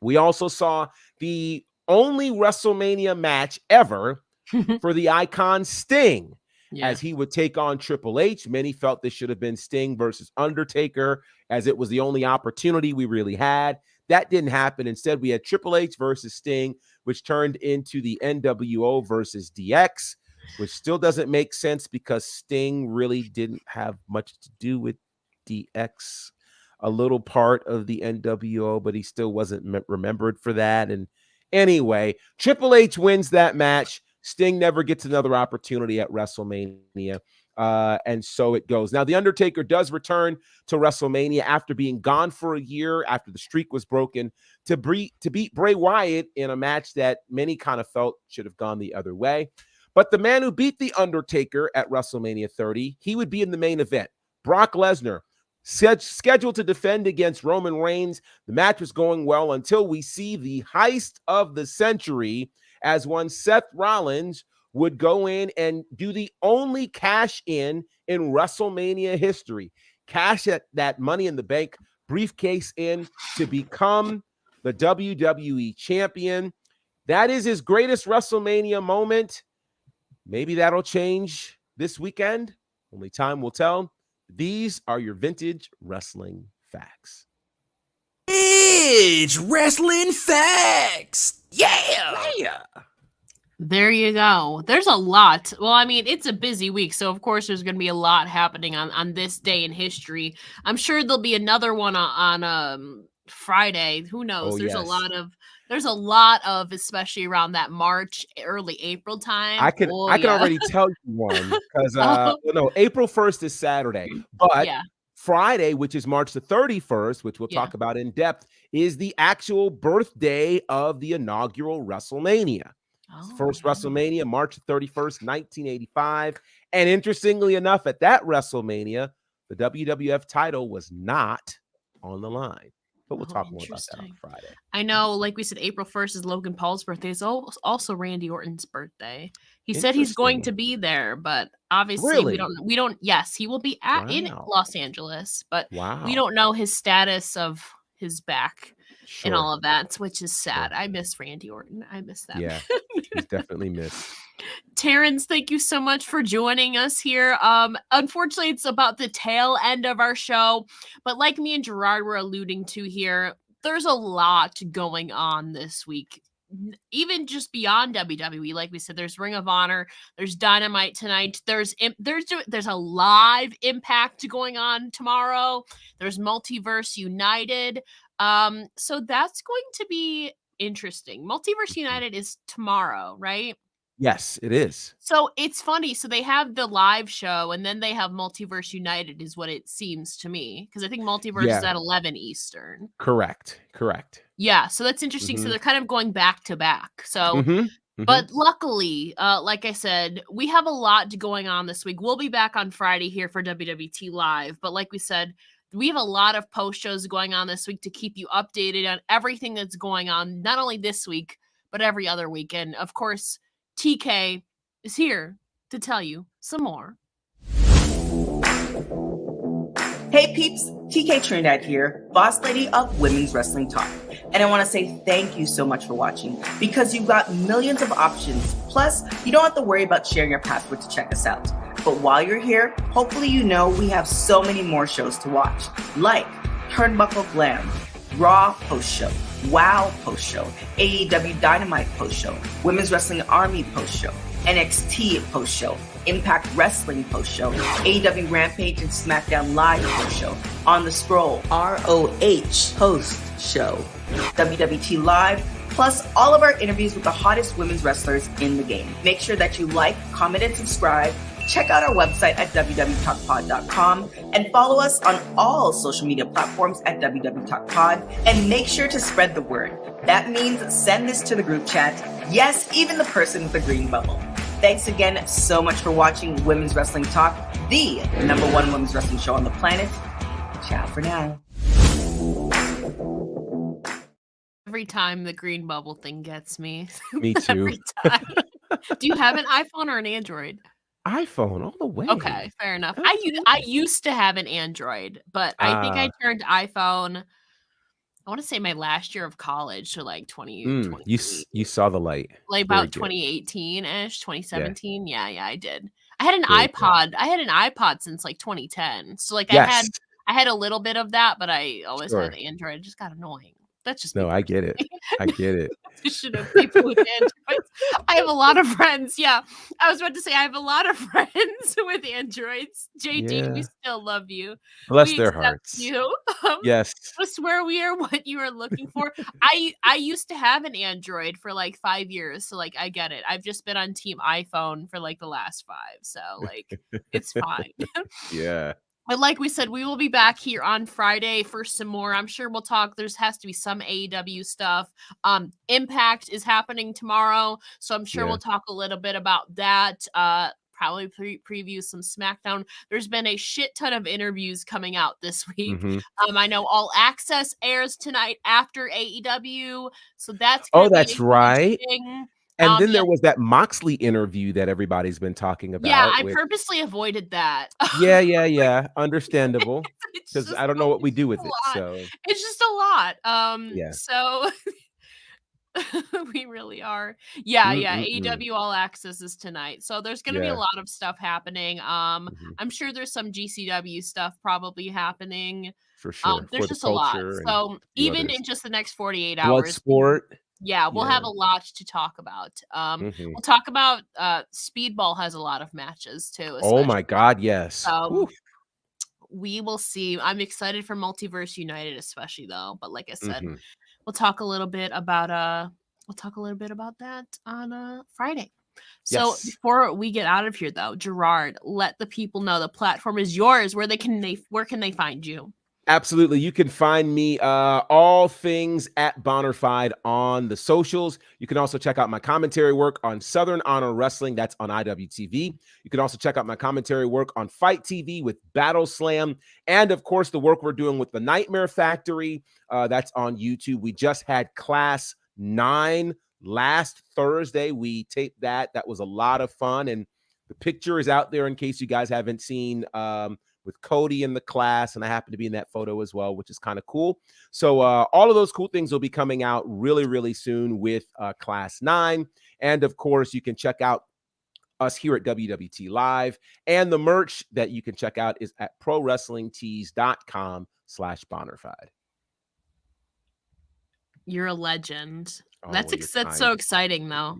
We also saw the only WrestleMania match ever for the icon Sting, as he would take on Triple H. Many felt this should have been Sting versus Undertaker, as it was the only opportunity we really had. That didn't happen. Instead, we had Triple H versus Sting, which turned into the NWO versus DX, which still doesn't make sense because Sting really didn't have much to do with DX. A little part of the NWO, but he still wasn't remembered for that. And anyway, Triple H wins that match. Sting never gets another opportunity at WrestleMania. And so it goes. Now, The Undertaker does return to WrestleMania after being gone for a year, after the streak was broken, to beat Bray Wyatt in a match that many kind of felt should have gone the other way. But the man who beat The Undertaker at WrestleMania 30, he would be in the main event. Brock Lesnar, scheduled to defend against Roman Reigns. The match was going well until we see the heist of the century, as one Seth Rollins would go in and do the only cash in WrestleMania history. Cash that Money in the Bank briefcase in to become the WWE champion. That is his greatest WrestleMania moment. Maybe that'll change this weekend. Only time will tell. These are your vintage wrestling facts. Vintage wrestling facts. Yeah. There you go. There's a lot. Well, I mean, it's a busy week, so of course there's going to be a lot happening on this day in history. I'm sure there'll be another one on Friday. Who knows? There's a lot of, especially around that March, early April time. I can already tell you one because April 1st is Saturday, but Friday, which is March the 31st, which we'll talk about in depth, is the actual birthday of the inaugural WrestleMania. First WrestleMania, March 31st, 1985. And interestingly enough, at that WrestleMania, the WWF title was not on the line. But we'll talk more about that on Friday. I know, like we said, April 1st is Logan Paul's birthday. It's also Randy Orton's birthday. He said he's going to be there, but obviously we don't. Yes, he will be in Los Angeles, but we don't know his status of his back. and Sure. all of that, which is Sure. sad. I miss Randy Orton. I miss that. Yeah. He's definitely missed. Terrence, thank you so much for joining us here. Unfortunately, it's about the tail end of our show, but like me and Gerard were alluding to here, there's a lot going on this week. Even just beyond WWE, like we said, there's Ring of Honor, there's Dynamite tonight, there's a live Impact going on tomorrow, there's Multiverse United. So that's going to be interesting. Multiverse United is tomorrow, right? Yes, it is. So it's funny. So they have the live show and then they have Multiverse United, is what it seems to me. Because I think Multiverse is Yeah. at 11 Eastern. Correct. Yeah. So that's interesting. So Mhm. they're kind of going back to back. So, Mhm. but luckily, like I said, we have a lot going on this week. We'll be back on Friday here for WWT Live. But like we said, we have a lot of post shows going on this week to keep you updated on everything that's going on, not only this week, but every other week. And of course, TK is here to tell you some more. Hey peeps, TK Trinidad here, boss lady of Women's Wrestling Talk. And I want to say thank you so much for watching, because you've got millions of options. Plus, you don't have to worry about sharing your password to check us out. But while you're here, hopefully you know we have so many more shows to watch, like Turnbuckle Glam, Raw Post Show, WoW Post Show, AEW Dynamite Post Show, Women's Wrestling Army Post Show, NXT Post Show, Impact Wrestling Post Show, AEW Rampage and SmackDown Live Post Show, On the Scroll, ROH Post Show, WWT Live, plus all of our interviews with the hottest women's wrestlers in the game. Make sure that you like, comment, and subscribe. Check out our website at www.talkpod.com and follow us on all social media platforms at www.talkpod, and make sure to spread the word. That means send this to the group chat. Yes, even the person with the green bubble. Thanks again so much for watching Women's Wrestling Talk, the #1 women's wrestling show on the planet. Ciao for now. Every time the green bubble thing gets me. Me too. Every time. Do you have an iPhone or an Android? iPhone all the way. Okay, fair enough. Absolutely. I used to have an Android, but I think I turned iPhone, I want to say my last year of college, so like 2020. You saw the light. Like Very about good. 2018-ish, 2017. Yeah, I did. I had an Very good. iPod. I had an iPod since like 2010. So like Yes. I had a little bit of that, but I always Sure. had Android. It just got annoying. That's just No, me I get it. I get it. competition of people with Androids. I have a lot of friends. Yeah, I was about to say I have a lot of friends with Androids. JD, we Yeah. still love you. Bless We their accept hearts. you. Yes. Just where we are, what you are looking for. I used to have an Android for like 5 years, so like I get it. I've just been on team iPhone for like the last 5, so like it's fine. Yeah. But like we said, we will be back here on Friday for some more. I'm sure we'll talk. Has to be some AEW stuff. Impact is happening tomorrow, so I'm sure Yeah. we'll talk a little bit about that. Probably preview some SmackDown. There's been a shit ton of interviews coming out this week. Mhm. I know All Access airs tonight after AEW, so that's gonna Oh, be that's a huge right. thing. And then Yeah, there was that Moxley interview that everybody's been talking yeah, about I with purposely avoided that. Yeah. Understandable. It's Because just I don't know what we it's do just with a it. lot. So It's just a lot. yeah. So we really are. Yeah, Mm-mm-mm. AEW All Access is tonight. So there's gonna be a Yeah. lot of stuff happening. Mhm. I'm sure there's some GCW stuff probably happening. For sure. There's For the just a lot. culture and So a few even others. in just the next 48 hours, Bloodsport. yeah, we'll Yeah. have a lot to talk about. Mhm. We'll talk about Speedball has a lot of matches too, Oh my especially. God, yes. Whew. We will see. I'm excited for Multiverse United, especially though. But like I said, Mhm. we'll talk a little bit about that on Friday. So Yes. before we get out of here though, Gerard, let the people know the platform is yours. Where can they find you? Absolutely. You can find me all things at Bonnerfied on the socials. You can also check out my commentary work on Southern Honor Wrestling. That's on IWTV. You can also check out my commentary work on Fight TV with Battle Slam. And of course, the work we're doing with the Nightmare Factory. That's on YouTube. We just had Class 9 last Thursday. We taped that. That was a lot of fun. And the picture is out there in case you guys haven't seen with Cody in the class, and I happen to be in that photo as well, which is kind of cool. So all of those cool things will be coming out really, really soon with Class 9. And of course, you can check out us here at WWT Live, and the merch that you can check out is at prowrestlingtees.com/Bonnerfied. You're a legend. Oh, That's so exciting, though.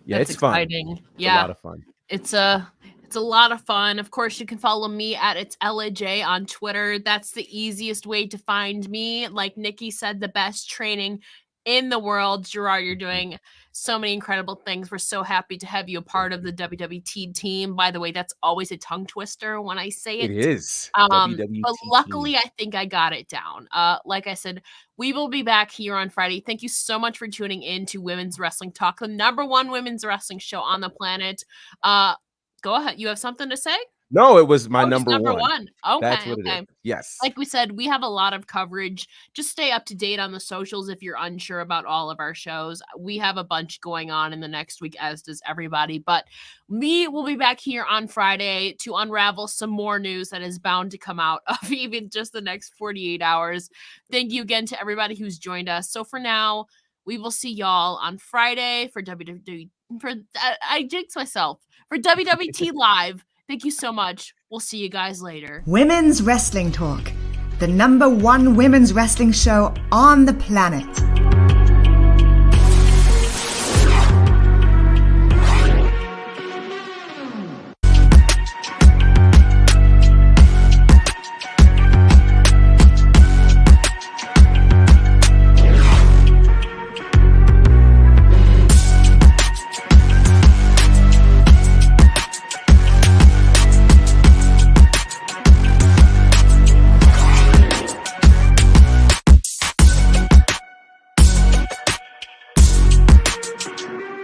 Yeah, That's it's fun. exciting. It's Yeah, a lot of fun. it's a lot of fun. Of course, you can follow me at It's LJ on Twitter. That's the easiest way to find me. Like Nikki said, the best training in the world. Gerard, you're doing so many incredible things. We're so happy to have you a part of the WWT team. By the way, that's always a tongue twister when I say it. It is. WWT but luckily, team. I think I got it down. Like I said, we will be back here on Friday. Thank you so much for tuning in to Women's Wrestling Talk, the #1 women's wrestling show on the planet. Go ahead. You have something to say? No, it was my number one. Okay, that's what okay. it is. Yes. Like we said, we have a lot of coverage. Just stay up to date on the socials if you're unsure about all of our shows. We have a bunch going on in the next week, as does everybody. But we will be back here on Friday to unravel some more news that is bound to come out of even just the next 48 hours. Thank you again to everybody who's joined us. So for now, we will see y'all on Friday for WWT. I jinxed myself. For WWT Live. Thank you so much. We'll see you guys later. Women's Wrestling Talk, the #1 women's wrestling show on the planet.